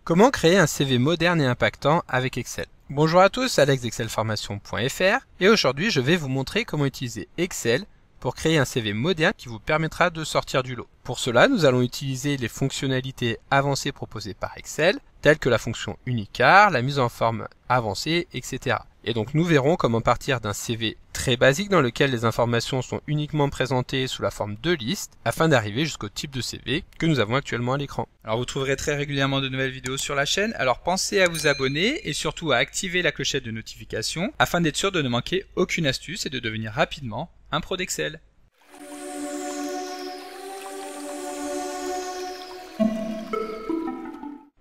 Comment créer un CV moderne et impactant avec Excel? Bonjour à tous, Alex d'excelformation.fr et aujourd'hui je vais vous montrer comment utiliser Excel pour créer un CV moderne qui vous permettra de sortir du lot. Pour cela, nous allons utiliser les fonctionnalités avancées proposées par Excel, telles que la fonction Unicart, la mise en forme avancée, etc. Et donc nous verrons comment partir d'un CV très basique dans lequel les informations sont uniquement présentées sous la forme de liste afin d'arriver jusqu'au type de CV que nous avons actuellement à l'écran. Alors vous trouverez très régulièrement de nouvelles vidéos sur la chaîne, alors pensez à vous abonner et surtout à activer la clochette de notification afin d'être sûr de ne manquer aucune astuce et de devenir rapidement un pro d'Excel.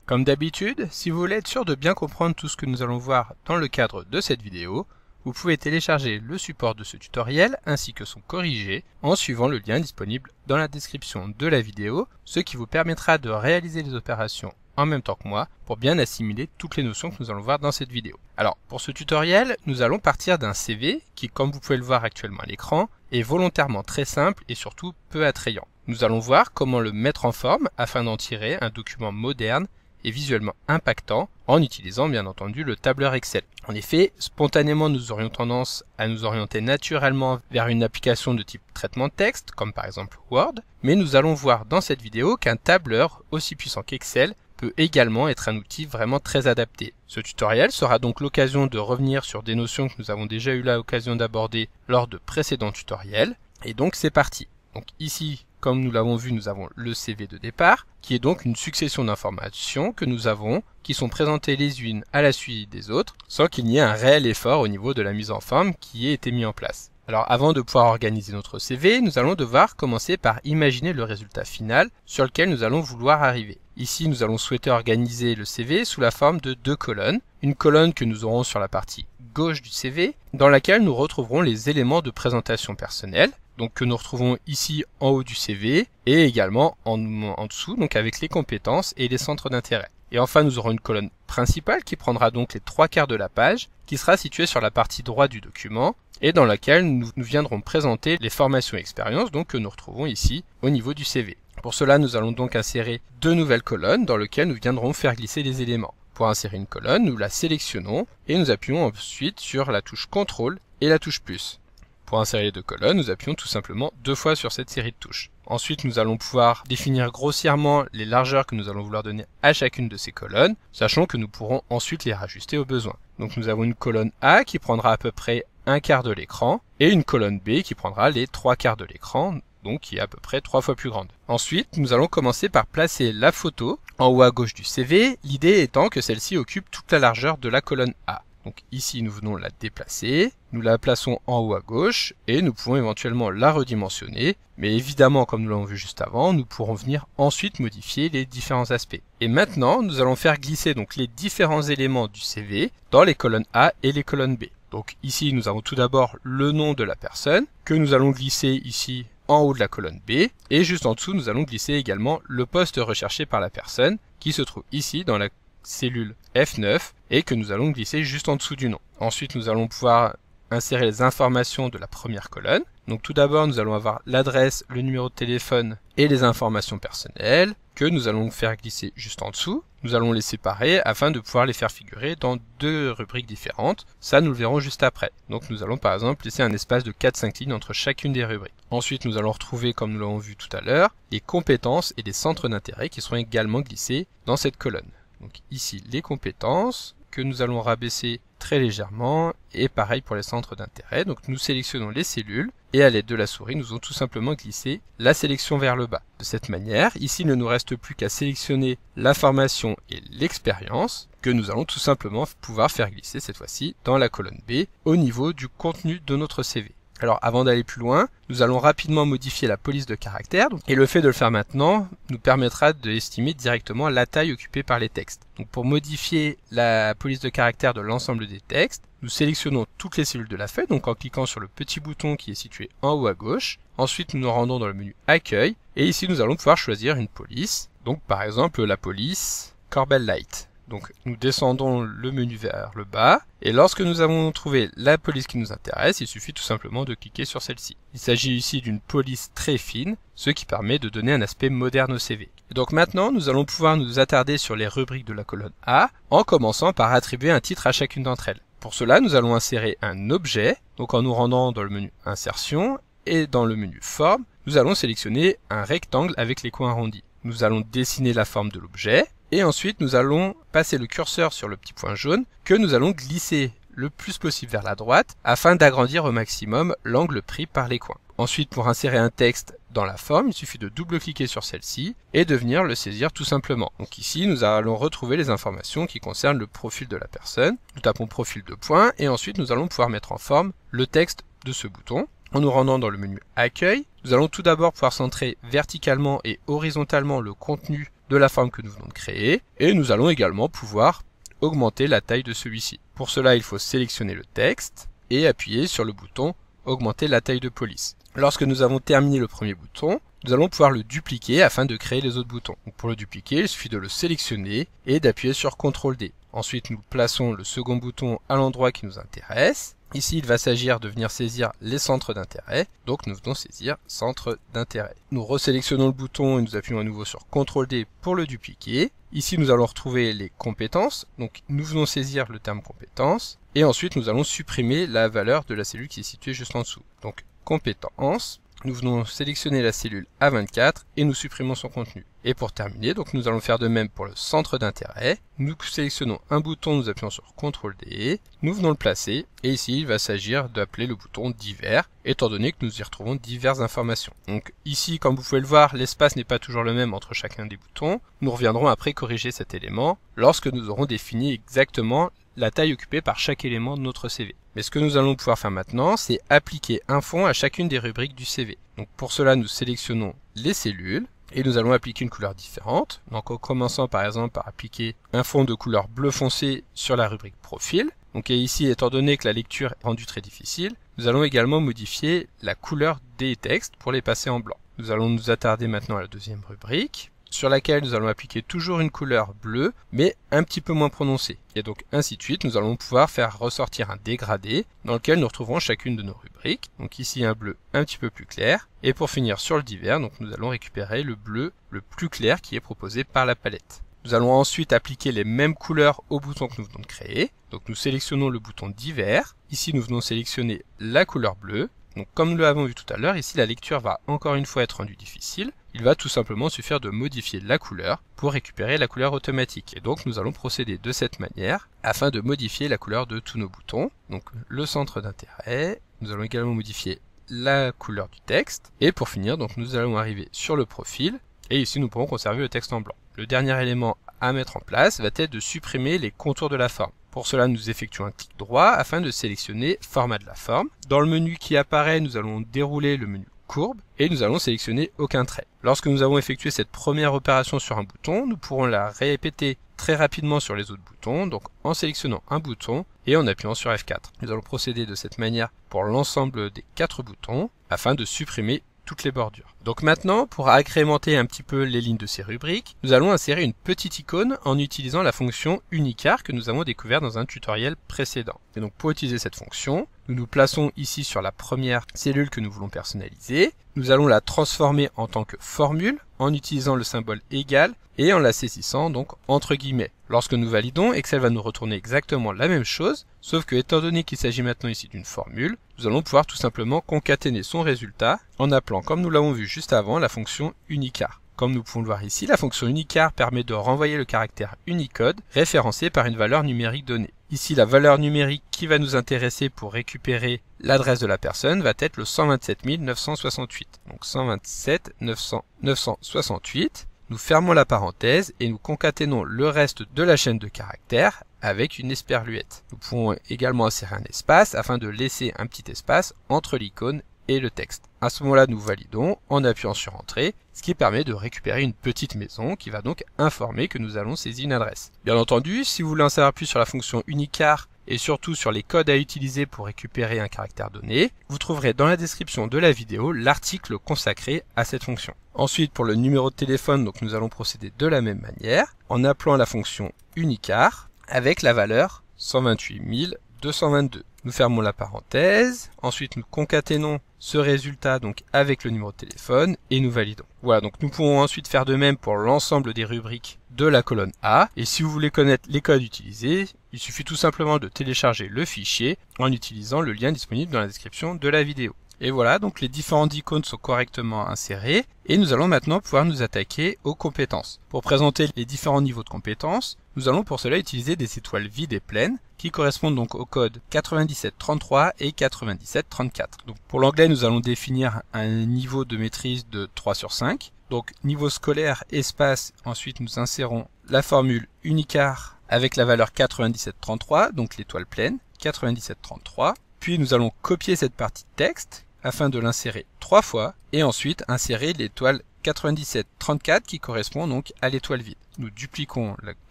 Comme d'habitude, si vous voulez être sûr de bien comprendre tout ce que nous allons voir dans le cadre de cette vidéo, vous pouvez télécharger le support de ce tutoriel ainsi que son corrigé en suivant le lien disponible dans la description de la vidéo, ce qui vous permettra de réaliser les opérations en même temps que moi pour bien assimiler toutes les notions que nous allons voir dans cette vidéo. Alors pour ce tutoriel, nous allons partir d'un CV qui, comme vous pouvez le voir actuellement à l'écran, est volontairement très simple et surtout peu attrayant. Nous allons voir comment le mettre en forme afin d'en tirer un document moderne et visuellement impactant en utilisant bien entendu le tableur Excel. En effet, spontanément nous aurions tendance à nous orienter naturellement vers une application de type traitement de texte, comme par exemple Word, mais nous allons voir dans cette vidéo qu'un tableur aussi puissant qu'Excel peut également être un outil vraiment très adapté. Ce tutoriel sera donc l'occasion de revenir sur des notions que nous avons déjà eu l'occasion d'aborder lors de précédents tutoriels, et donc c'est parti. Donc ici, comme nous l'avons vu, nous avons le CV de départ, qui est donc une succession d'informations que nous avons, qui sont présentées les unes à la suite des autres, sans qu'il n'y ait un réel effort au niveau de la mise en forme qui ait été mis en place. Alors avant de pouvoir organiser notre CV, nous allons devoir commencer par imaginer le résultat final sur lequel nous allons vouloir arriver. Ici, nous allons souhaiter organiser le CV sous la forme de deux colonnes. Une colonne que nous aurons sur la partie gauche du CV, dans laquelle nous retrouverons les éléments de présentation personnelle, donc que nous retrouvons ici en haut du CV, et également en dessous, donc avec les compétences et les centres d'intérêt. Et enfin, nous aurons une colonne principale qui prendra donc les 3/4 de la page, qui sera située sur la partie droite du document, et dans laquelle nous viendrons présenter les formations et expériences donc, que nous retrouvons ici au niveau du CV. Pour cela, nous allons donc insérer deux nouvelles colonnes dans lesquelles nous viendrons faire glisser les éléments. Pour insérer une colonne, nous la sélectionnons et nous appuyons ensuite sur la touche CTRL et la touche plus. Pour insérer les deux colonnes, nous appuyons tout simplement 2 fois sur cette série de touches. Ensuite, nous allons pouvoir définir grossièrement les largeurs que nous allons vouloir donner à chacune de ces colonnes, sachant que nous pourrons ensuite les rajuster au besoin. Donc nous avons une colonne A qui prendra à peu près 1/4 de l'écran, et une colonne B qui prendra les 3/4 de l'écran, donc qui est à peu près 3 fois plus grande. Ensuite, nous allons commencer par placer la photo en haut à gauche du CV, l'idée étant que celle-ci occupe toute la largeur de la colonne A. Donc ici, nous venons la déplacer, nous la plaçons en haut à gauche et nous pouvons éventuellement la redimensionner. Mais évidemment, comme nous l'avons vu juste avant, nous pourrons venir ensuite modifier les différents aspects. Et maintenant, nous allons faire glisser donc les différents éléments du CV dans les colonnes A et les colonnes B. Donc ici, nous avons tout d'abord le nom de la personne que nous allons glisser ici en haut de la colonne B. Et juste en dessous, nous allons glisser également le poste recherché par la personne qui se trouve ici dans la cellule F9 et que nous allons glisser juste en dessous du nom. Ensuite, nous allons pouvoir insérer les informations de la première colonne. Donc tout d'abord, nous allons avoir l'adresse, le numéro de téléphone et les informations personnelles que nous allons faire glisser juste en dessous. Nous allons les séparer afin de pouvoir les faire figurer dans 2 rubriques différentes. Ça, nous le verrons juste après. Donc nous allons par exemple laisser un espace de 4-5 lignes entre chacune des rubriques. Ensuite, nous allons retrouver, comme nous l'avons vu tout à l'heure, les compétences et les centres d'intérêt qui seront également glissés dans cette colonne. Donc ici, les compétences que nous allons rabaisser très légèrement et pareil pour les centres d'intérêt. Donc nous sélectionnons les cellules et à l'aide de la souris, nous allons tout simplement glisser la sélection vers le bas. De cette manière, ici, il ne nous reste plus qu'à sélectionner l'information et l'expérience que nous allons tout simplement pouvoir faire glisser cette fois-ci dans la colonne B au niveau du contenu de notre CV. Alors avant d'aller plus loin, nous allons rapidement modifier la police de caractère et le fait de le faire maintenant nous permettra d'estimer directement la taille occupée par les textes. Donc pour modifier la police de caractère de l'ensemble des textes, nous sélectionnons toutes les cellules de la feuille, donc en cliquant sur le petit bouton qui est situé en haut à gauche. Ensuite, nous nous rendons dans le menu Accueil et ici nous allons pouvoir choisir une police, donc par exemple la police Corbel Light. Donc nous descendons le menu vers le bas et lorsque nous avons trouvé la police qui nous intéresse, il suffit tout simplement de cliquer sur celle-ci. Il s'agit ici d'une police très fine, ce qui permet de donner un aspect moderne au CV. Et donc maintenant, nous allons pouvoir nous attarder sur les rubriques de la colonne A, en commençant par attribuer un titre à chacune d'entre elles. Pour cela, nous allons insérer un objet, donc en nous rendant dans le menu Insertion, et dans le menu Forme, nous allons sélectionner un rectangle avec les coins arrondis. Nous allons dessiner la forme de l'objet, et ensuite nous allons passer le curseur sur le petit point jaune, que nous allons glisser le plus possible vers la droite, afin d'agrandir au maximum l'angle pris par les coins. Ensuite, pour insérer un texte dans la forme, il suffit de double-cliquer sur celle-ci et de venir le saisir tout simplement. Donc ici, nous allons retrouver les informations qui concernent le profil de la personne. Nous tapons profil de points et ensuite nous allons pouvoir mettre en forme le texte de ce bouton. En nous rendant dans le menu Accueil, nous allons tout d'abord pouvoir centrer verticalement et horizontalement le contenu de la forme que nous venons de créer et nous allons également pouvoir augmenter la taille de celui-ci. Pour cela, il faut sélectionner le texte et appuyer sur le bouton Augmenter la taille de police. Lorsque nous avons terminé le premier bouton, nous allons pouvoir le dupliquer afin de créer les autres boutons. Donc pour le dupliquer, il suffit de le sélectionner et d'appuyer sur CTRL D. Ensuite, nous plaçons le second bouton à l'endroit qui nous intéresse. Ici, il va s'agir de venir saisir les centres d'intérêt. Donc nous venons saisir centre d'intérêt. Nous resélectionnons le bouton et nous appuyons à nouveau sur CTRL D pour le dupliquer. Ici, nous allons retrouver les compétences. Donc nous venons saisir le terme compétences. Et ensuite, nous allons supprimer la valeur de la cellule qui est située juste en dessous. Donc compétences. Nous venons sélectionner la cellule A24 et nous supprimons son contenu. Et pour terminer, donc nous allons faire de même pour le centre d'intérêt. Nous sélectionnons un bouton, nous appuyons sur CTRL D, nous venons le placer et ici il va s'agir d'appeler le bouton divers, étant donné que nous y retrouvons diverses informations. Donc ici, comme vous pouvez le voir, l'espace n'est pas toujours le même entre chacun des boutons. Nous reviendrons après corriger cet élément lorsque nous aurons défini exactement la taille occupée par chaque élément de notre CV. Mais ce que nous allons pouvoir faire maintenant, c'est appliquer un fond à chacune des rubriques du CV. Donc pour cela, nous sélectionnons les cellules et nous allons appliquer une couleur différente. Donc en commençant par exemple par appliquer un fond de couleur bleu foncé sur la rubrique profil. Donc et ici, étant donné que la lecture est rendue très difficile, nous allons également modifier la couleur des textes pour les passer en blanc. Nous allons nous attarder maintenant à la deuxième rubrique, sur laquelle nous allons appliquer toujours une couleur bleue, mais un petit peu moins prononcée. Et donc ainsi de suite, nous allons pouvoir faire ressortir un dégradé dans lequel nous retrouverons chacune de nos rubriques. Donc ici un bleu un petit peu plus clair. Et pour finir sur le divers, donc nous allons récupérer le bleu le plus clair qui est proposé par la palette. Nous allons ensuite appliquer les mêmes couleurs au bouton que nous venons de créer. Donc nous sélectionnons le bouton divers. Ici nous venons sélectionner la couleur bleue. Donc comme nous l'avons vu tout à l'heure, ici la lecture va encore une fois être rendue difficile. Il va tout simplement suffire de modifier la couleur pour récupérer la couleur automatique. Et donc nous allons procéder de cette manière afin de modifier la couleur de tous nos boutons. Donc le centre d'intérêt, nous allons également modifier la couleur du texte. Et pour finir, donc nous allons arriver sur le profil et ici nous pourrons conserver le texte en blanc. Le dernier élément à mettre en place va être de supprimer les contours de la forme. Pour cela, nous effectuons un clic droit afin de sélectionner Format de la forme. Dans le menu qui apparaît, nous allons dérouler le menu Courbe et nous allons sélectionner aucun trait. Lorsque nous avons effectué cette première opération sur un bouton, nous pourrons la répéter très rapidement sur les autres boutons, donc en sélectionnant un bouton et en appuyant sur F4. Nous allons procéder de cette manière pour l'ensemble des 4 boutons afin de supprimer toutes les bordures. Donc maintenant, pour agrémenter un petit peu les lignes de ces rubriques, nous allons insérer une petite icône en utilisant la fonction Unicar que nous avons découvert dans un tutoriel précédent. Et donc pour utiliser cette fonction, nous nous plaçons ici sur la première cellule que nous voulons personnaliser. Nous allons la transformer en tant que formule en utilisant le symbole égal et en la saisissant donc entre guillemets. Lorsque nous validons, Excel va nous retourner exactement la même chose, sauf que étant donné qu'il s'agit maintenant ici d'une formule, nous allons pouvoir tout simplement concaténer son résultat en appelant, comme nous l'avons vu juste avant, la fonction Unicar. Comme nous pouvons le voir ici, la fonction Unicar permet de renvoyer le caractère Unicode référencé par une valeur numérique donnée. Ici, la valeur numérique qui va nous intéresser pour récupérer l'adresse de la personne va être le 127 968. Donc 127 968. Nous fermons la parenthèse et nous concaténons le reste de la chaîne de caractères avec une esperluette. Nous pouvons également insérer un espace afin de laisser un petit espace entre l'icône et le texte. À ce moment-là, nous validons en appuyant sur Entrée, ce qui permet de récupérer une petite maison qui va donc informer que nous allons saisir une adresse. Bien entendu, si vous voulez en savoir plus sur la fonction Unicar et surtout sur les codes à utiliser pour récupérer un caractère donné, vous trouverez dans la description de la vidéo l'article consacré à cette fonction. Ensuite, pour le numéro de téléphone, donc nous allons procéder de la même manière en appelant la fonction Unicar avec la valeur 128 222. Nous fermons la parenthèse, ensuite nous concaténons ce résultat donc avec le numéro de téléphone et nous validons. Voilà, donc nous pouvons ensuite faire de même pour l'ensemble des rubriques de la colonne A. Et si vous voulez connaître les codes utilisés, il suffit tout simplement de télécharger le fichier en utilisant le lien disponible dans la description de la vidéo. Et voilà, donc les différentes icônes sont correctement insérées et nous allons maintenant pouvoir nous attaquer aux compétences. Pour présenter les différents niveaux de compétences, nous allons pour cela utiliser des étoiles vides et pleines qui correspondent donc aux codes 9733 et 9734. Donc pour l'anglais, nous allons définir un niveau de maîtrise de 3 sur 5. Donc niveau scolaire, espace, ensuite nous insérons la formule Unicart avec la valeur 9733, donc l'étoile pleine, 9733. Puis nous allons copier cette partie de texte afin de l'insérer 3 fois et ensuite insérer l'étoile 9734 qui correspond donc à l'étoile vide. Nous dupliquons la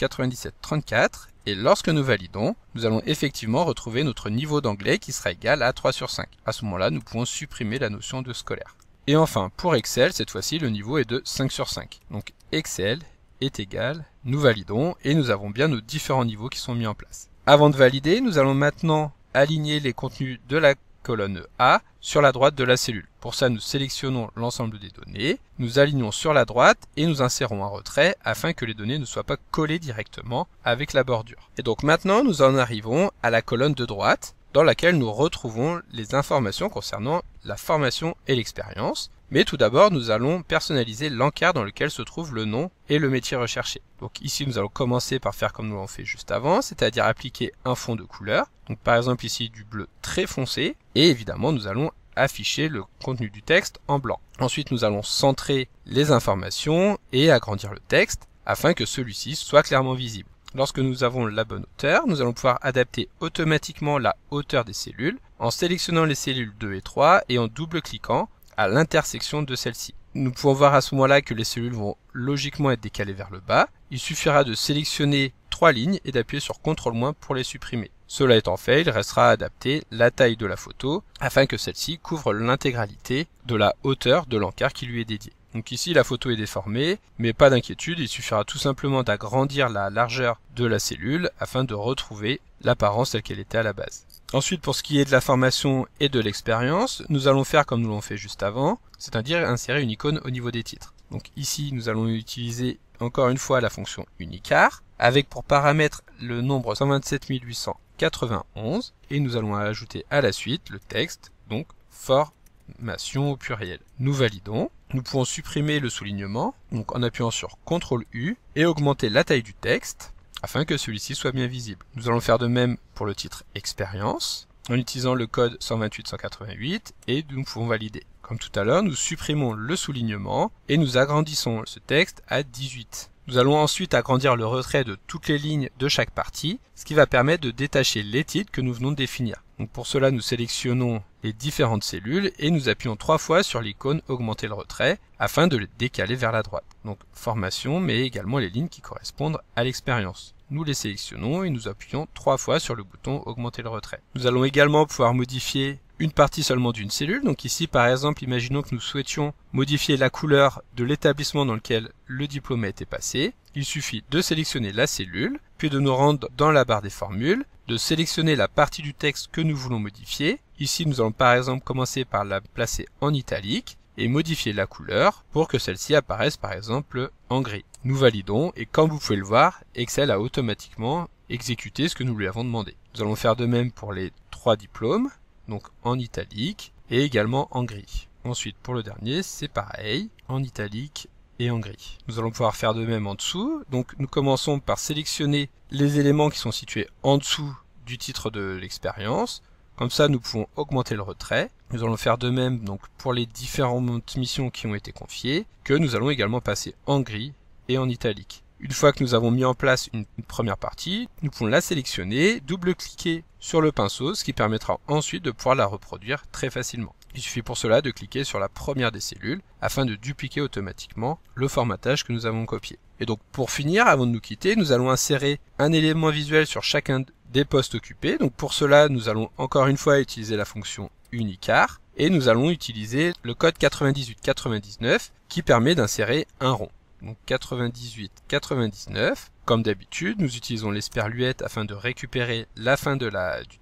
9734 et lorsque nous validons, nous allons effectivement retrouver notre niveau d'anglais qui sera égal à 3 sur 5. À ce moment-là, nous pouvons supprimer la notion de scolaire. Et enfin, pour Excel, cette fois-ci, le niveau est de 5 sur 5. Donc Excel est égal, nous validons et nous avons bien nos différents niveaux qui sont mis en place. Avant de valider, nous allons maintenant aligner les contenus de la colonne A sur la droite de la cellule. Pour ça, nous sélectionnons l'ensemble des données, nous alignons sur la droite et nous insérons un retrait afin que les données ne soient pas collées directement avec la bordure. Et donc maintenant, nous en arrivons à la colonne de droite dans laquelle nous retrouvons les informations concernant la formation et l'expérience. Mais tout d'abord, nous allons personnaliser l'encart dans lequel se trouve le nom et le métier recherché. Donc ici, nous allons commencer par faire comme nous l'avons fait juste avant, c'est-à-dire appliquer un fond de couleur. Donc par exemple ici du bleu très foncé. Et évidemment, nous allons afficher le contenu du texte en blanc. Ensuite, nous allons centrer les informations et agrandir le texte afin que celui-ci soit clairement visible. Lorsque nous avons la bonne hauteur, nous allons pouvoir adapter automatiquement la hauteur des cellules en sélectionnant les cellules 2 et 3 et en double-cliquant à l'intersection de celles-ci. Nous pouvons voir à ce moment-là que les cellules vont logiquement être décalées vers le bas. Il suffira de sélectionner 3 lignes et d'appuyer sur CTRL- pour les supprimer. Cela étant fait, il restera à adapter la taille de la photo afin que celle-ci couvre l'intégralité de la hauteur de l'encart qui lui est dédié. Donc ici la photo est déformée, mais pas d'inquiétude, il suffira tout simplement d'agrandir la largeur de la cellule afin de retrouver l'apparence telle qu'elle était à la base. Ensuite, pour ce qui est de la formation et de l'expérience, nous allons faire comme nous l'avons fait juste avant, c'est-à-dire insérer une icône au niveau des titres. Donc ici, nous allons utiliser encore une fois la fonction Unicart, avec pour paramètre le nombre 127 891, et nous allons ajouter à la suite le texte, donc formation au pluriel. Nous validons. Nous pouvons supprimer le soulignement, donc en appuyant sur CTRL-U, et augmenter la taille du texte, afin que celui-ci soit bien visible. Nous allons faire de même pour le titre Expérience, en utilisant le code 128-188, et nous pouvons valider. Comme tout à l'heure, nous supprimons le soulignement, et nous agrandissons ce texte à 18. Nous allons ensuite agrandir le retrait de toutes les lignes de chaque partie, ce qui va permettre de détacher les titres que nous venons de définir. Donc pour cela, nous sélectionnons les différentes cellules et nous appuyons 3 fois sur l'icône augmenter le retrait afin de les décaler vers la droite. Donc formation, mais également les lignes qui correspondent à l'expérience. Nous les sélectionnons et nous appuyons 3 fois sur le bouton augmenter le retrait. Nous allons également pouvoir modifier une partie seulement d'une cellule. Donc ici, par exemple, imaginons que nous souhaitions modifier la couleur de l'établissement dans lequel le diplôme a été passé. Il suffit de sélectionner la cellule, puis de nous rendre dans la barre des formules, de sélectionner la partie du texte que nous voulons modifier. Ici, nous allons par exemple commencer par la placer en italique et modifier la couleur pour que celle-ci apparaisse par exemple en gris. Nous validons et comme vous pouvez le voir, Excel a automatiquement exécuté ce que nous lui avons demandé. Nous allons faire de même pour les 3 diplômes, donc en italique et également en gris. Ensuite pour le dernier, c'est pareil, en italique et en gris. Nous allons pouvoir faire de même en dessous. Donc nous commençons par sélectionner les éléments qui sont situés en dessous du titre de l'expérience. Comme ça, nous pouvons augmenter le retrait. Nous allons faire de même donc pour les différentes missions qui ont été confiées, que nous allons également passer en gris et en italique. Une fois que nous avons mis en place une première partie, nous pouvons la sélectionner, double-cliquer sur le pinceau, ce qui permettra ensuite de pouvoir la reproduire très facilement. Il suffit pour cela de cliquer sur la première des cellules afin de dupliquer automatiquement le formatage que nous avons copié. Et donc pour finir, avant de nous quitter, nous allons insérer un élément visuel sur chacun des postes occupés. Donc pour cela, nous allons encore une fois utiliser la fonction Unicart et nous allons utiliser le code 9899 qui permet d'insérer un rond. Donc 98-99 Comme d'habitude, nous utilisons l'esperluette afin de récupérer la fin du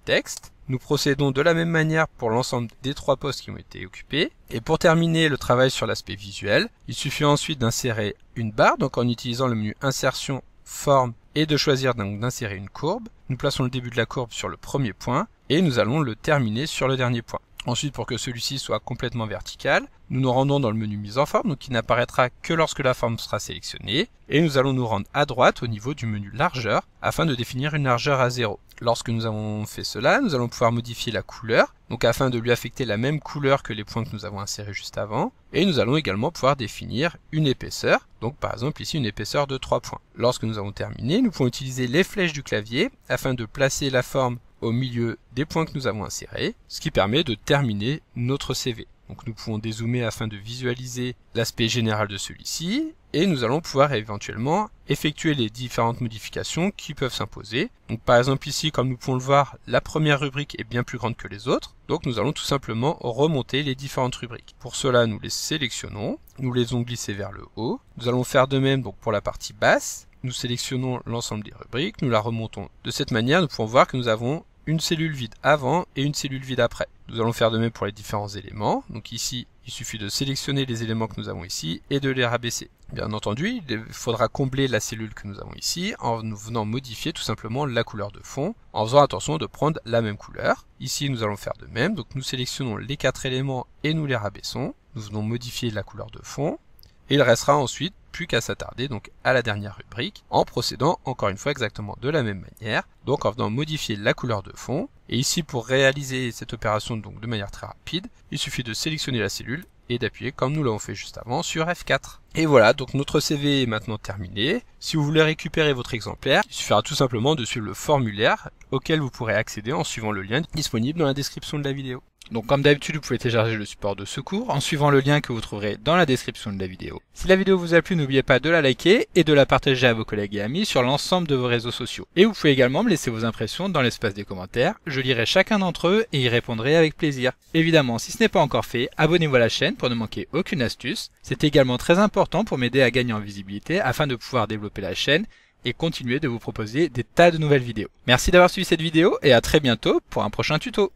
texte. Nous procédons de la même manière pour l'ensemble des 3 postes qui ont été occupés. Et pour terminer le travail sur l'aspect visuel, il suffit ensuite d'insérer une barre, donc en utilisant le menu Insertion, Forme, et de choisir donc d'insérer une courbe. Nous plaçons le début de la courbe sur le premier point, et nous allons le terminer sur le dernier point. Ensuite, pour que celui-ci soit complètement vertical, nous nous rendons dans le menu mise en forme, donc qui n'apparaîtra que lorsque la forme sera sélectionnée, et nous allons nous rendre à droite au niveau du menu largeur, afin de définir une largeur à 0. Lorsque nous avons fait cela, nous allons pouvoir modifier la couleur, donc afin de lui affecter la même couleur que les points que nous avons insérés juste avant, et nous allons également pouvoir définir une épaisseur, donc par exemple ici une épaisseur de 3 points. Lorsque nous avons terminé, nous pouvons utiliser les flèches du clavier, afin de placer la forme au milieu des points que nous avons insérés, ce qui permet de terminer notre CV. Donc nous pouvons dézoomer afin de visualiser l'aspect général de celui-ci, et nous allons pouvoir éventuellement effectuer les différentes modifications qui peuvent s'imposer. Donc par exemple ici, comme nous pouvons le voir, la première rubrique est bien plus grande que les autres, donc nous allons tout simplement remonter les différentes rubriques. Pour cela, nous les sélectionnons, nous les allons glisser vers le haut. Nous allons faire de même donc pour la partie basse. Nous sélectionnons l'ensemble des rubriques, nous la remontons. De cette manière, nous pouvons voir que nous avons une cellule vide avant et une cellule vide après. Nous allons faire de même pour les différents éléments. Donc ici, il suffit de sélectionner les éléments que nous avons ici et de les rabaisser. Bien entendu, il faudra combler la cellule que nous avons ici en nous venant modifier tout simplement la couleur de fond, en faisant attention de prendre la même couleur. Ici, nous allons faire de même. Donc nous sélectionnons les 4 éléments et nous les rabaissons. Nous venons modifier la couleur de fond. Et il restera ensuite plus qu'à s'attarder donc à la dernière rubrique en procédant encore une fois exactement de la même manière, donc en venant modifier la couleur de fond. Et ici, pour réaliser cette opération donc de manière très rapide, il suffit de sélectionner la cellule et d'appuyer comme nous l'avons fait juste avant sur F4. Et voilà, donc notre CV est maintenant terminé. Si vous voulez récupérer votre exemplaire, il suffira tout simplement de suivre le formulaire auquel vous pourrez accéder en suivant le lien disponible dans la description de la vidéo. Donc comme d'habitude, vous pouvez télécharger le support de secours en suivant le lien que vous trouverez dans la description de la vidéo. Si la vidéo vous a plu, n'oubliez pas de la liker et de la partager à vos collègues et amis sur l'ensemble de vos réseaux sociaux. Et vous pouvez également me laisser vos impressions dans l'espace des commentaires, je lirai chacun d'entre eux et y répondrai avec plaisir. Évidemment, si ce n'est pas encore fait, abonnez-vous à la chaîne pour ne manquer aucune astuce. C'est également très important pour m'aider à gagner en visibilité afin de pouvoir développer la chaîne et continuer de vous proposer des tas de nouvelles vidéos. Merci d'avoir suivi cette vidéo et à très bientôt pour un prochain tuto.